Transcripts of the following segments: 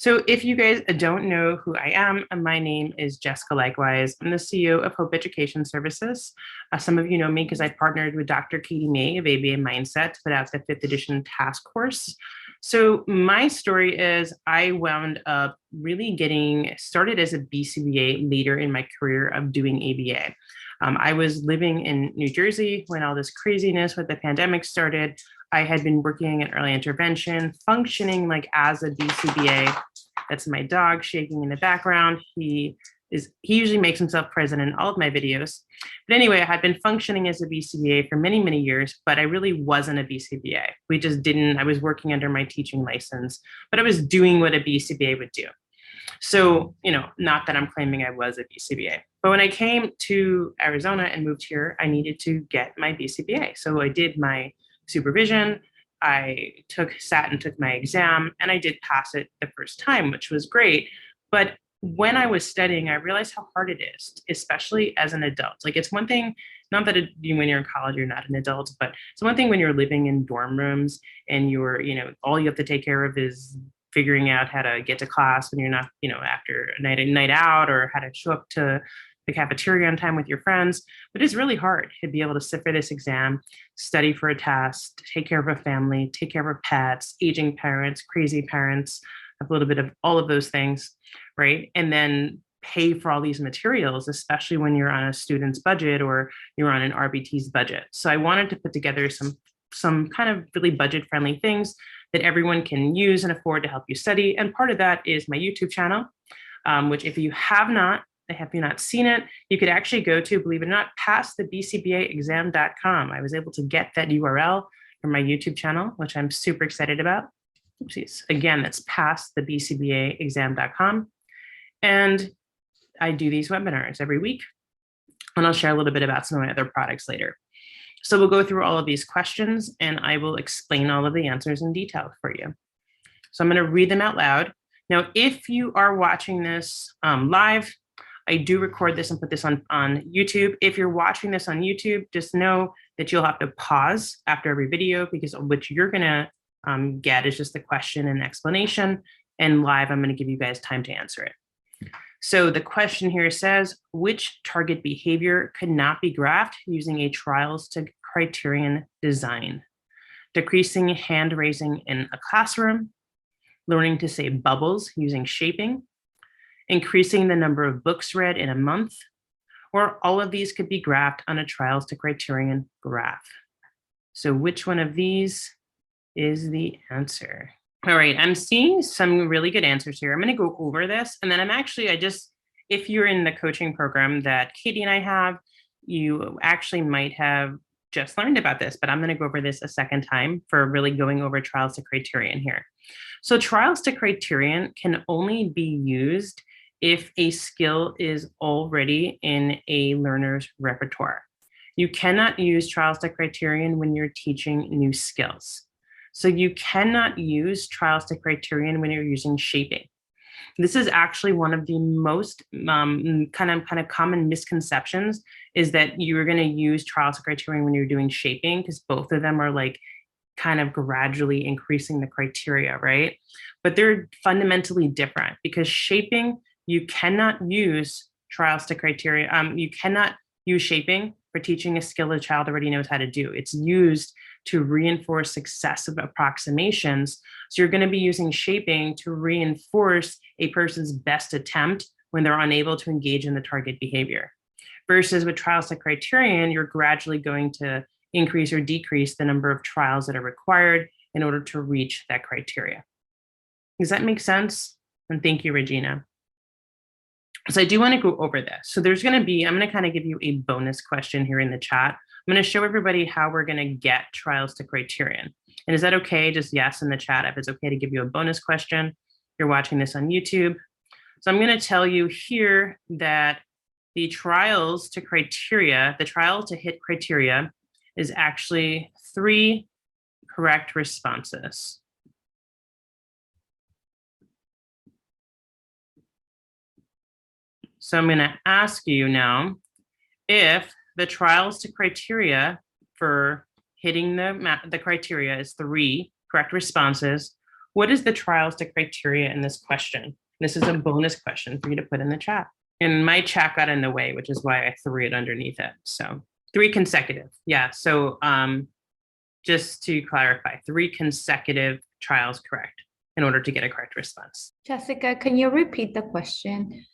So if you guys don't know who I am, my name is Jessica Leichtweisz. I'm the CEO of Hope Education Services. Some of you know me because I partnered with Dr. Katie May of ABA Mindset to put out the 5th edition task course. So my story is I wound up really getting started as a BCBA later in my career of doing ABA. I was living in New Jersey when all this craziness with the pandemic started. I had been working in early intervention, functioning like as a BCBA. That's my dog shaking in the background. He usually makes himself present in all of my videos. But anyway, I had been functioning as a BCBA for many, many years, but I really wasn't a BCBA. I was working under my teaching license, but I was doing what a BCBA would do. So, not that I'm claiming I was a BCBA, but when I came to Arizona and moved here, I needed to get my BCBA. So I did my supervision. I sat and took my exam, and I did pass it the first time, which was great. But when I was studying, I realized how hard it is, especially as an adult. Like, it's one thing, not that when you're in college, you're not an adult, but it's one thing when you're living in dorm rooms and all you have to take care of is figuring out how to get to class when you're not, after a night out, or how to show up to the cafeteria on time with your friends. But it's really hard to be able to sit for this exam, study for a test, take care of a family, take care of pets, aging parents, crazy parents, a little bit of all of those things, right? And then pay for all these materials, especially when you're on a student's budget or you're on an RBT's budget. So I wanted to put together some kind of really budget-friendly things that everyone can use and afford to help you study. And part of that is my YouTube channel, which if you have not seen it, you could actually go to, believe it or not, passthebcbaexam.com. I was able to get that URL from my YouTube channel, which I'm super excited about. Oopsies. Again, that's passthebcbaexam.com. And I do these webinars every week, and I'll share a little bit about some of my other products later. So we'll go through all of these questions, and I will explain all of the answers in detail for you. So I'm going to read them out loud. Now, if you are watching this live, I do record this and put this on YouTube. If you're watching this on YouTube, just know that you'll have to pause after every video, because what you're going to get is just the question and explanation. And live, I'm going to give you guys time to answer it. So the question here says, which target behavior could not be graphed using a trials to criterion design? Decreasing hand raising in a classroom, learning to say bubbles using shaping, increasing the number of books read in a month, or all of these could be graphed on a trials to criterion graph. So which one of these is the answer? All right, I'm seeing some really good answers here. I'm going to go over this, and then if you're in the coaching program that Katie and I have, you actually might have just learned about this, but I'm going to go over this a second time for really going over trials to criterion here. So trials to criterion can only be used if a skill is already in a learner's repertoire. You cannot use trials to criterion when you're teaching new skills. So you cannot use trials to criterion when you're using shaping. This is actually one of the most kind of common misconceptions, is that you're going to use trials to criterion when you're doing shaping, because both of them are like kind of gradually increasing the criteria, right? But they're fundamentally different, because shaping, you cannot use trials to criterion. You cannot use shaping for teaching a skill a child already knows how to do. It's used to reinforce successive approximations. So you're going to be using shaping to reinforce a person's best attempt when they're unable to engage in the target behavior. Versus with trials to criterion, you're gradually going to increase or decrease the number of trials that are required in order to reach that criteria. Does that make sense? And thank you, Regina. So I do want to go over this. So I'm going to kind of give you a bonus question here in the chat. I'm going to show everybody how we're going to get trials to criterion. And is that okay? Just yes in the chat if it's okay to give you a bonus question. If you're watching this on YouTube. So I'm going to tell you here that the trials to hit criteria is actually 3 correct responses. So I'm going to ask you now if the trials to criteria for hitting the criteria is 3 correct responses, What is the trials to criteria in this question? This is a bonus question for you to put in the chat. And my chat got in the way, which is why I threw it underneath it. So 3 consecutive. Yeah. So just to clarify, 3 consecutive trials correct in order to get a correct response. Jessica, can you repeat the question?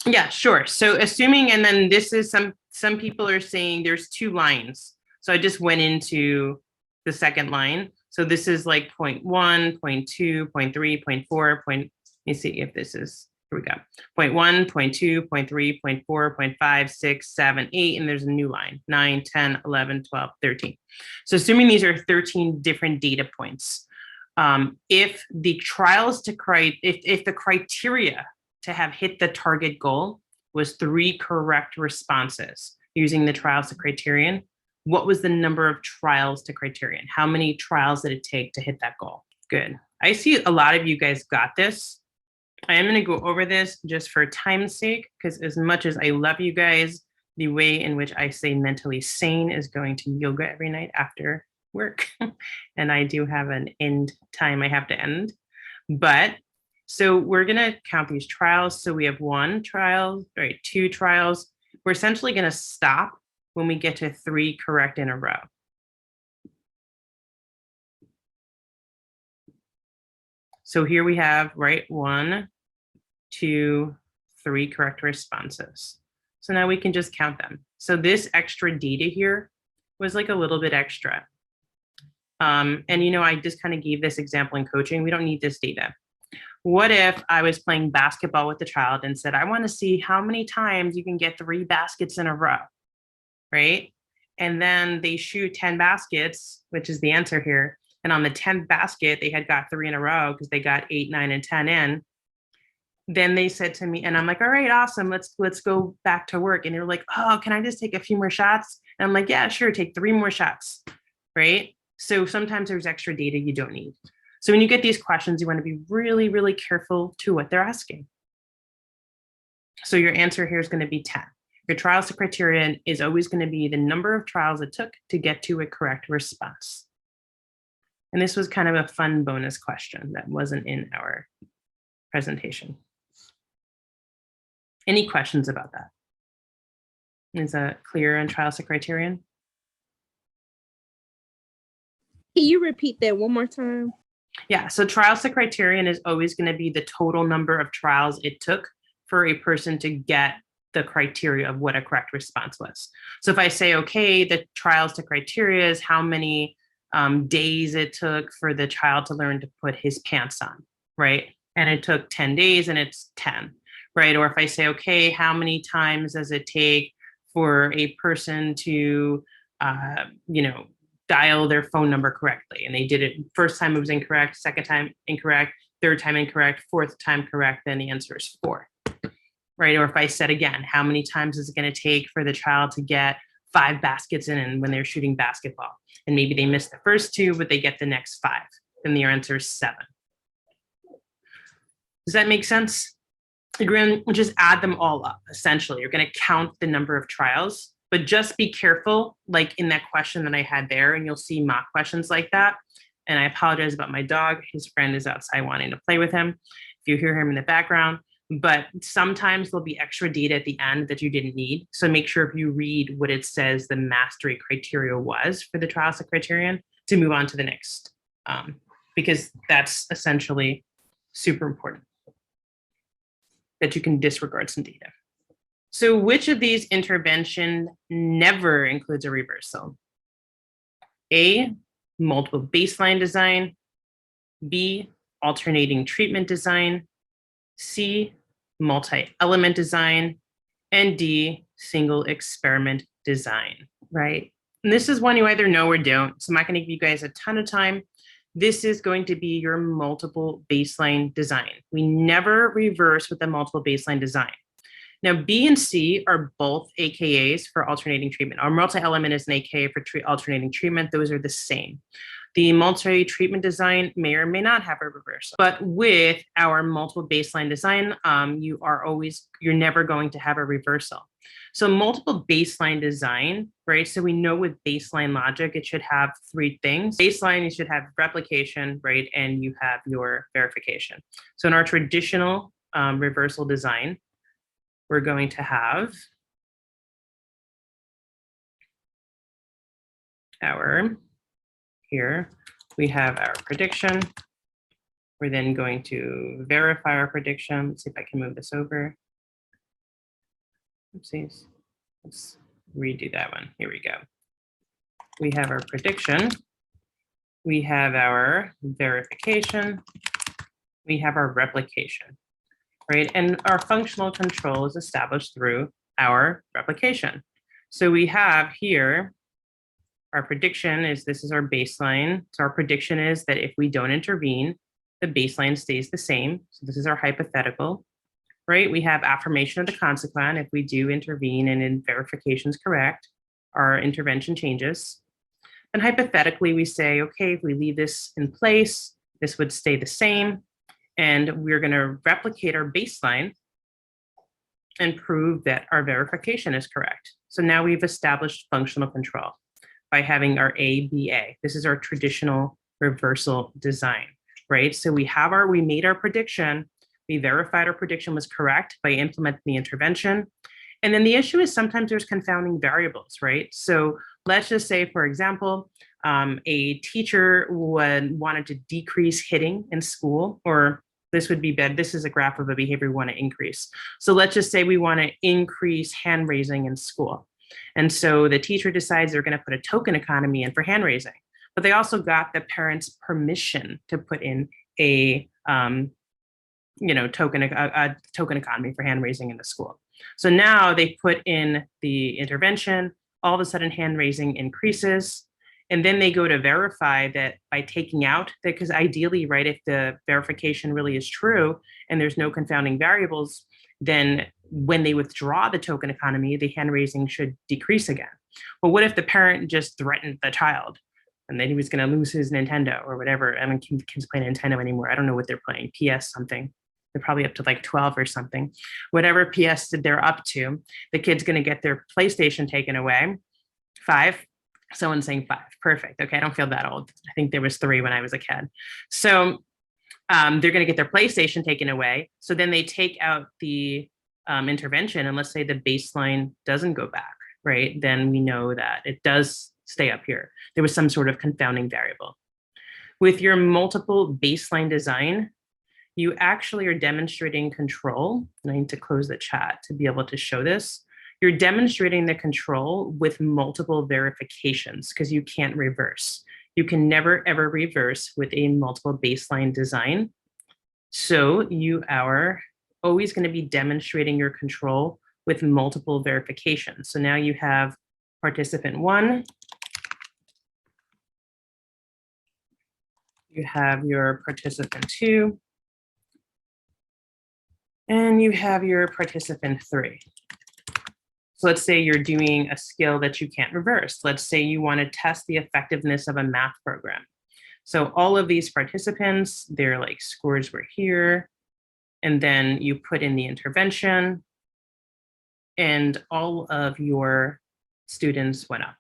Yeah, sure. So assuming, and then this is some people are saying there's 2 lines. So I just went into the second line. So this is like 0.1, 0.2, 0.3, 0.4, let me see if this is, here we go. 0.1, 0.2, 0.3, 0.4, 0.5, 6, 7, 8, and there's a new line, 9, 10, 11, 12, 13. So assuming these are 13 different data points, if the trials to if the criteria to have hit the target goal was 3 correct responses using the trials to criterion, what was the number of trials to criterion? How many trials did it take to hit that goal? Good. I see a lot of you guys got this. I am going to go over this just for time's sake, because as much as I love you guys, the way in which I say mentally sane is going to yoga every night after work. And I do have an end time I have to end. But so we're going to count these trials. So we have 1 trial, right, 2 trials. We're essentially going to stop when we get to 3 correct in a row. So here we have, right, 1, 2, 3 correct responses. So now we can just count them. So this extra data here was like a little bit extra. And I just kind of gave this example in coaching. We don't need this data. What if I was playing basketball with the child and said, I want to see how many times you can get 3 baskets in a row, right? And then they shoot 10 baskets, which is the answer here. And on the 10th basket, they had got 3 in a row because they got 8, 9, and 10 in. Then they said to me, and I'm like, all right, awesome. Let's go back to work. And they're like, oh, can I just take a few more shots? And I'm like, yeah, sure. Take 3 more shots, right? So sometimes there's extra data you don't need. So when you get these questions, you want to be really, really careful to what they're asking. So your answer here is going to be 10. Your trials to criterion is always going to be the number of trials it took to get to a correct response. And this was kind of a fun bonus question that wasn't in our presentation. Any questions about that? Is that clear on trials to criterion? Can you repeat that one more time? Yeah, so trials to criterion is always going to be the total number of trials it took for a person to get the criteria of what a correct response was. So if I say, okay, the trials to criteria is how many days it took for the child to learn to put his pants on, right? And it took 10 days and it's 10, right? Or if I say, okay, how many times does it take for a person to, dial their phone number correctly? And they did it first time it was incorrect, second time incorrect, third time incorrect, fourth time correct, then the answer is 4, right? Or if I said again, how many times is it going to take for the child to get 5 baskets in when they're shooting basketball? And maybe they missed the first 2, but they get the next 5. Then the answer is 7. Does that make sense? You're going to just add them all up, essentially. You're going to count the number of trials, but just be careful, like in that question that I had there, and you'll see mock questions like that. And I apologize about my dog. His friend is outside wanting to play with him, if you hear him in the background. But sometimes there'll be extra data at the end that you didn't need. So make sure if you read what it says the mastery criteria was for the trials to criterion to move on to the next, because that's essentially super important, that you can disregard some data. So which of these intervention never includes a reversal? A, multiple baseline design. B, alternating treatment design. C, multi-element design. And D, single experiment design, right? And this is one you either know or don't. So I'm not going to give you guys a ton of time. This is going to be your multiple baseline design. We never reverse with the multiple baseline design. Now, B and C are both AKAs for alternating treatment. Our multi-element is an AKA for alternating treatment. Those are the same. The multi-treatment design may or may not have a reversal, but with our multiple baseline design, you're never going to have a reversal. So multiple baseline design, right? So we know with baseline logic, it should have three things. Baseline, you should have replication, right? And you have your verification. So in our traditional reversal design, we're going to have here we have our prediction. We're then going to verify our prediction. Let's see if I can move this over. Oopsies. Let's redo that one. Here we go. We have our prediction. We have our verification. We have our replication, right? And our functional control is established through our replication. So we have here, our prediction is, this is our baseline. So our prediction is that if we don't intervene, the baseline stays the same. So this is our hypothetical, right? We have affirmation of the consequent. If we do intervene and in verification is correct, our intervention changes. And hypothetically, we say, okay, if we leave this in place, this would stay the same. And we're going to replicate our baseline and prove that our verification is correct. So now we've established functional control by having our ABA. This is our traditional reversal design, right? So we made our prediction. We verified our prediction was correct by implementing the intervention. And then the issue is sometimes there's confounding variables, right? So let's just say, for example, a teacher wanted to decrease hitting in school, or this would be bad. This is a graph of a behavior we want to increase. So let's just say we want to increase hand raising in school. And so the teacher decides they're going to put a token economy in for hand raising, but they also got the parents' permission to put in a token economy for hand raising in the school. So now they put in the intervention, all of a sudden hand raising increases. And then they go to verify that by taking out, because ideally, right, if the verification really is true and there's no confounding variables, then when they withdraw the token economy, the hand raising should decrease again. Well, what if the parent just threatened the child and then he was going to lose his Nintendo or whatever? I mean, kids play Nintendo anymore. I don't know what they're playing, PS something. They're probably up to like 12 or something. Whatever PS they're up to, the kid's going to get their PlayStation taken away. 5. Someone's saying 5. Perfect. Okay, I don't feel that old. I think there was 3 when I was a kid. So they're going to get their PlayStation taken away. So then they take out the intervention, and let's say the baseline doesn't go back, right? Then we know that it does stay up here. There was some sort of confounding variable. With your multiple baseline design, you actually are demonstrating control. And I need to close the chat to be able to show this. You're demonstrating the control with multiple verifications because you can't reverse. You can never, ever reverse with a multiple baseline design. So you are always going to be demonstrating your control with multiple verifications. So now you have participant 1. You have your participant 2. And you have your participant 3. So let's say you're doing a skill that you can't reverse. Let's say you want to test the effectiveness of a math program. So all of these participants, their like scores were here, and then you put in the intervention, and all of your students went up,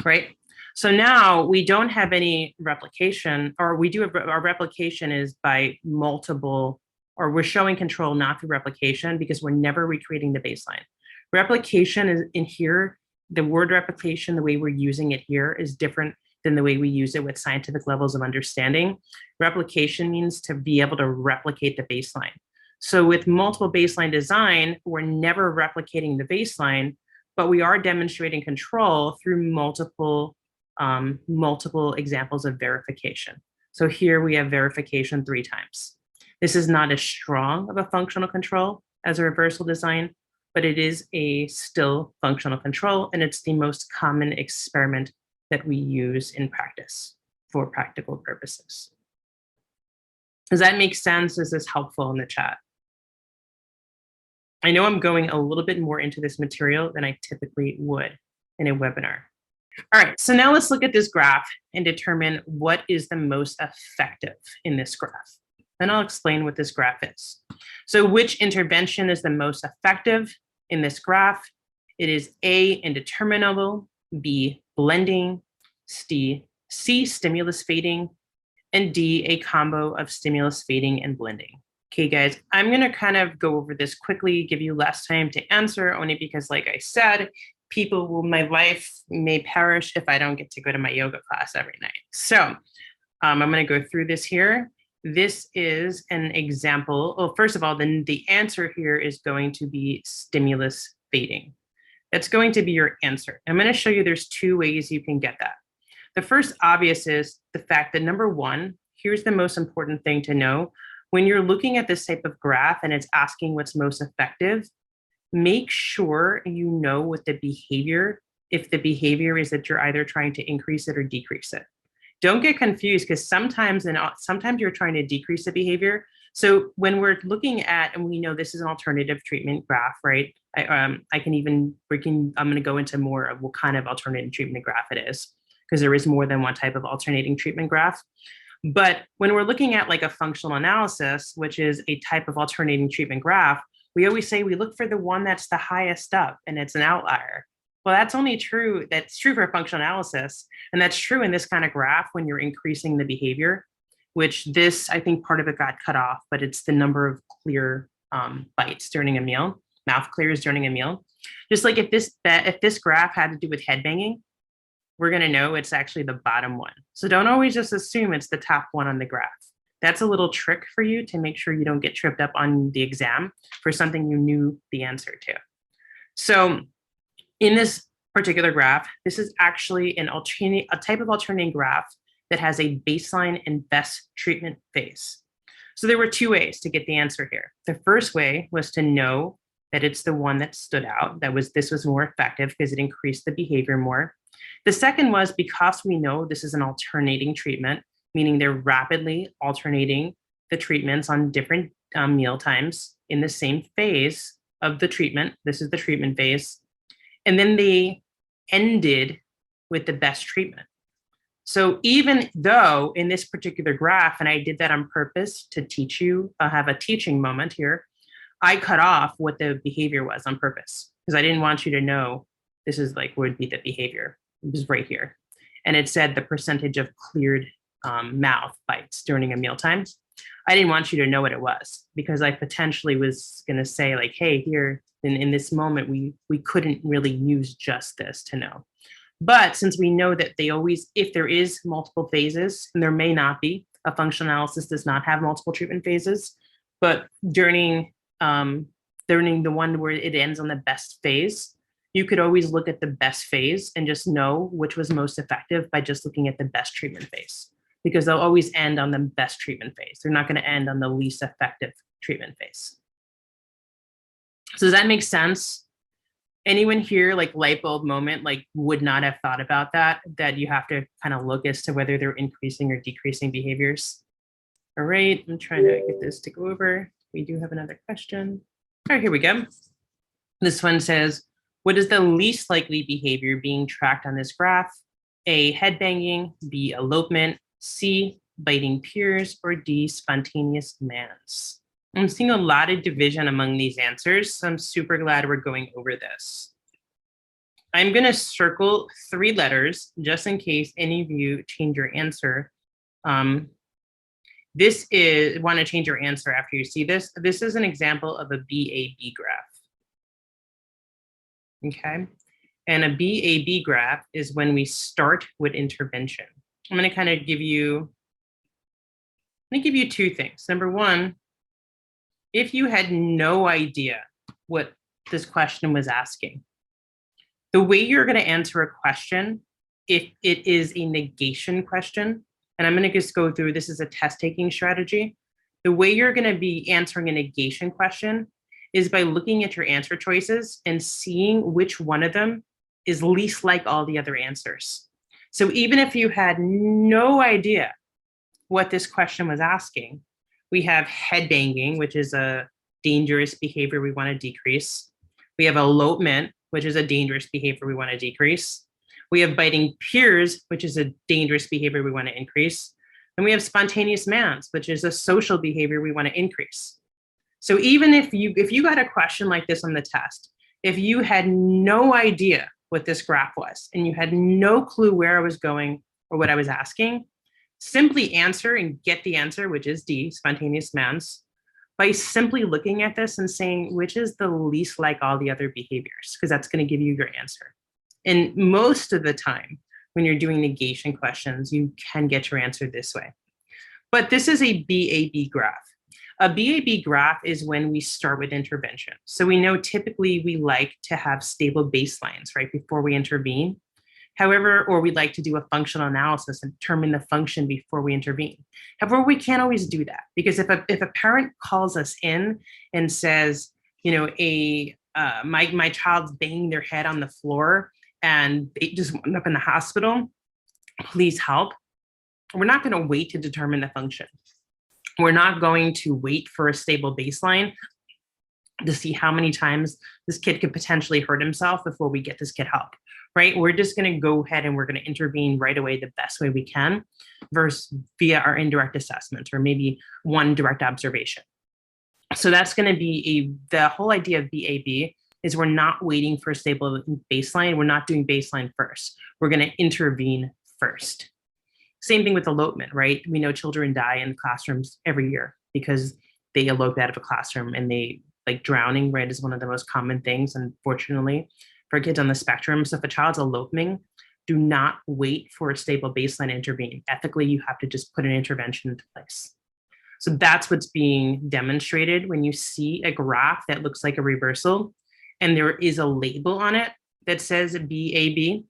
right? So now we don't have any replication, or we do have, our replication is by multiple, or we're showing control not through replication because we're never recreating the baseline. Replication is in here, the word replication, the way we're using it here is different than the way we use it with scientific levels of understanding. Replication means to be able to replicate the baseline. So with multiple baseline design, we're never replicating the baseline, but we are demonstrating control through multiple examples of verification. So here we have verification 3 times. This is not as strong of a functional control as a reversal design, but it is a still functional control, and it's the most common experiment that we use in practice for practical purposes. Does that make sense? Is this helpful in the chat? I know I'm going a little bit more into this material than I typically would in a webinar. All right, so now let's look at this graph and determine what is the most effective in this graph. Then I'll explain what this graph is. So which intervention is the most effective in this graph? It is A, indeterminable, B, blending, C, stimulus fading, and D, a combo of stimulus fading and blending. Okay, guys, I'm going to kind of go over this quickly, give you less time to answer, only because, like I said, my life may perish if I don't get to go to my yoga class every night. So I'm going to go through this here. This is an example. Well, first of all, then the answer here is going to be stimulus fading. That's going to be your answer. I'm going to show you there's two ways you can get that. The first obvious is the fact that number one, here's the most important thing to know. When you're looking at this type of graph and it's asking what's most effective, make sure you know what the behavior, if the behavior is that you're either trying to increase it or decrease it. Don't get confused, because sometimes you're trying to decrease the behavior. So when we're looking at, and we know this is an alternative treatment graph, right? I'm going to go into more of what kind of alternative treatment graph it is, because there is more than one type of alternating treatment graph. But when we're looking at like a functional analysis, which is a type of alternating treatment graph, we always say we look for the one that's the highest up and it's an outlier. Well, that's true for functional analysis. And that's true in this kind of graph when you're increasing the behavior, which this, I think part of it got cut off, but it's the number of clear bites during a meal, mouth clears during a meal. Just like if this graph had to do with head banging, we're going to know it's actually the bottom one. So don't always just assume it's the top one on the graph. That's a little trick for you to make sure you don't get tripped up on the exam for something you knew the answer to. So in this particular graph, this is actually a type of alternating graph that has a baseline and best treatment phase. So there were two ways to get the answer here. The first way was to know that it's the one that stood out, this was more effective because it increased the behavior more. The second was because we know this is an alternating treatment, meaning they're rapidly alternating the treatments on different meal times in the same phase of the treatment. This is the treatment phase. And then they ended with the best treatment. So even though in this particular graph, and I did that on purpose to teach you, have a teaching moment here, I cut off what the behavior was on purpose because I didn't want you to know this is like would be the behavior. It was right here. And it said the percentage of cleared mouth bites during a mealtime. I didn't want you to know what it was because I potentially was going to say like, hey, here in this moment, we couldn't really use just this to know. But since we know that they always, if there is multiple phases, and there may not be, a functional analysis does not have multiple treatment phases, but during the one where it ends on the best phase, you could always look at the best phase and just know which was most effective by just looking at the best treatment phase, because they'll always end on the best treatment phase. They're not going to end on the least effective treatment phase. So does that make sense? Anyone here, like light bulb moment, like would not have thought about that you have to kind of look as to whether they're increasing or decreasing behaviors? All right, I'm trying to get this to go over. We do have another question. All right, here we go. This one says, what is the least likely behavior being tracked on this graph? A, head banging, B, elopement, C, biting peers, or D, spontaneous demands? I'm seeing a lot of division among these answers, so I'm super glad we're going over this. I'm going to circle 3 letters just in case any of you change your answer. Want to change your answer after you see this. This is an example of a BAB graph. Okay, and a BAB graph is when we start with intervention. I'm going to kind of give you 2 things. Number one, if you had no idea what this question was asking, the way you're going to answer a question, if it is a negation question, and I'm going to just go through, this is a test taking strategy. The way you're going to be answering a negation question is by looking at your answer choices and seeing which one of them is least like all the other answers. So even if you had no idea what this question was asking, we have head banging, which is a dangerous behavior we want to decrease. We have elopement, which is a dangerous behavior we want to decrease. We have biting peers, which is a dangerous behavior we want to increase. And we have spontaneous mans, which is a social behavior we want to increase. So even if you got a question like this on the test, if you had no idea what this graph was and you had no clue where I was going or what I was asking, simply answer and get the answer, which is D, spontaneous mans, by simply looking at this and saying, which is the least like all the other behaviors, because that's going to give you your answer. And most of the time, when you're doing negation questions, you can get your answer this way. But this is a BAB graph. A BAB graph is when we start with intervention. So we know typically we like to have stable baselines, right, before we intervene. However, or we'd like to do a functional analysis and determine the function before we intervene. However, we can't always do that, because if a parent calls us in and says, you know, my child's banging their head on the floor and they just wound up in the hospital, please help. We're not going to wait to determine the function. We're not going to wait for a stable baseline to see how many times this kid could potentially hurt himself before we get this kid help, right? We're just going to go ahead and we're going to intervene right away the best way we can versus via our indirect assessment or maybe one direct observation. So that's going to be the whole idea of BAB is we're not waiting for a stable baseline. We're not doing baseline first. We're going to intervene first. Same thing with elopement, right? We know children die in classrooms every year because they elope out of a classroom, and they, like, drowning, right, is one of the most common things, unfortunately, for kids on the spectrum. So if a child's eloping, do not wait for a stable baseline to intervene. Ethically, you have to just put an intervention into place. So that's what's being demonstrated when you see a graph that looks like a reversal and there is a label on it that says BAB.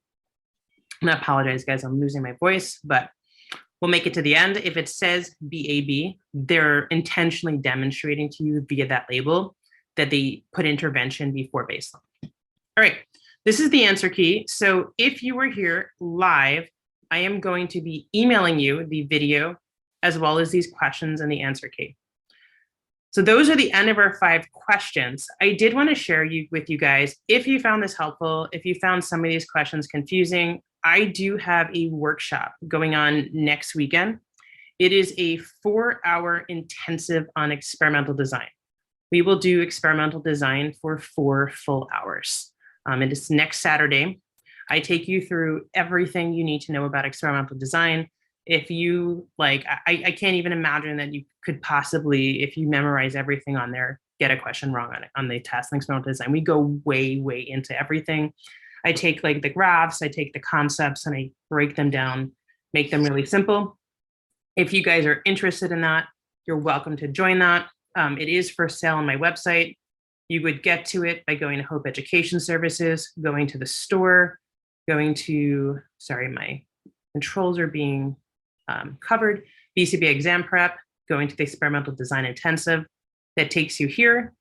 And I apologize, guys, I'm losing my voice, but we'll make it to the end. If it says BAB, they're intentionally demonstrating to you via that label that they put intervention before baseline. All right, this is the answer key. So if you were here live, I am going to be emailing you the video as well as these questions and the answer key. So those are the end of our 5 questions. I did want to share with you guys, if you found this helpful, if you found some of these questions confusing, I do have a workshop going on next weekend. It is a 4-hour intensive on experimental design. We will do experimental design for 4 full hours. It is next Saturday. I take you through everything you need to know about experimental design. If you like, I can't even imagine that you could possibly, if you memorize everything on there, get a question wrong on the test in experimental design. We go way, way into everything. I take, like, the graphs, I take the concepts, and I break them down, make them really simple. If you guys are interested in that, you're welcome to join that. It is for sale on my website. You would get to it by going to Hope Education Services, going to the store, going to, sorry, my controls are being covered, BCBA exam prep, going to the experimental design intensive that takes you here.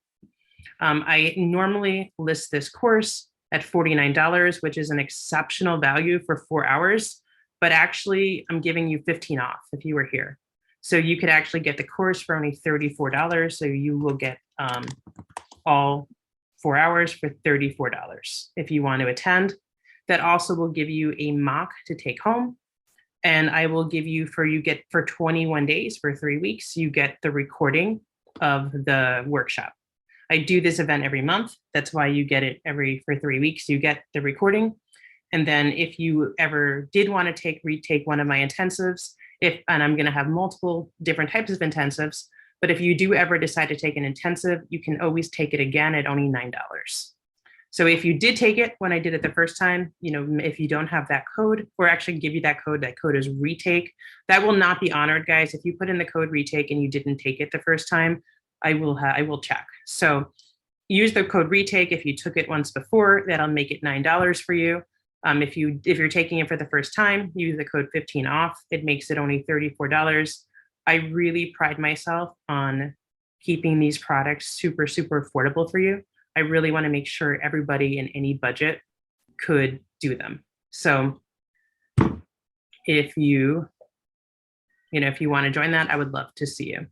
I normally list this course at $49, which is an exceptional value for 4 hours, but actually I'm giving you 15 off if you were here. So you could actually get the course for only $34. So you will get all 4 hours for $34 if you want to attend. That also will give you a mock to take home. And I will give you for 21 days, for 3 weeks, you get the recording of the workshop. I do this event every month. That's why you get it for 3 weeks, you get the recording. And then if you ever did want to retake one of my intensives, and I'm going to have multiple different types of intensives, but if you do ever decide to take an intensive, you can always take it again at only $9. So if you did take it when I did it the first time, you know, if you don't have that code, or actually give you that code is retake. That will not be honored, guys. If you put in the code retake and you didn't take it the first time, I will check. So use the code retake. If you took it once before, that'll make it $9 for you. If you're taking it for the first time, use the code 15 off. It makes it only $34. I really pride myself on keeping these products super, super affordable for you. I really want to make sure everybody in any budget could do them. So if you want to join that, I would love to see you.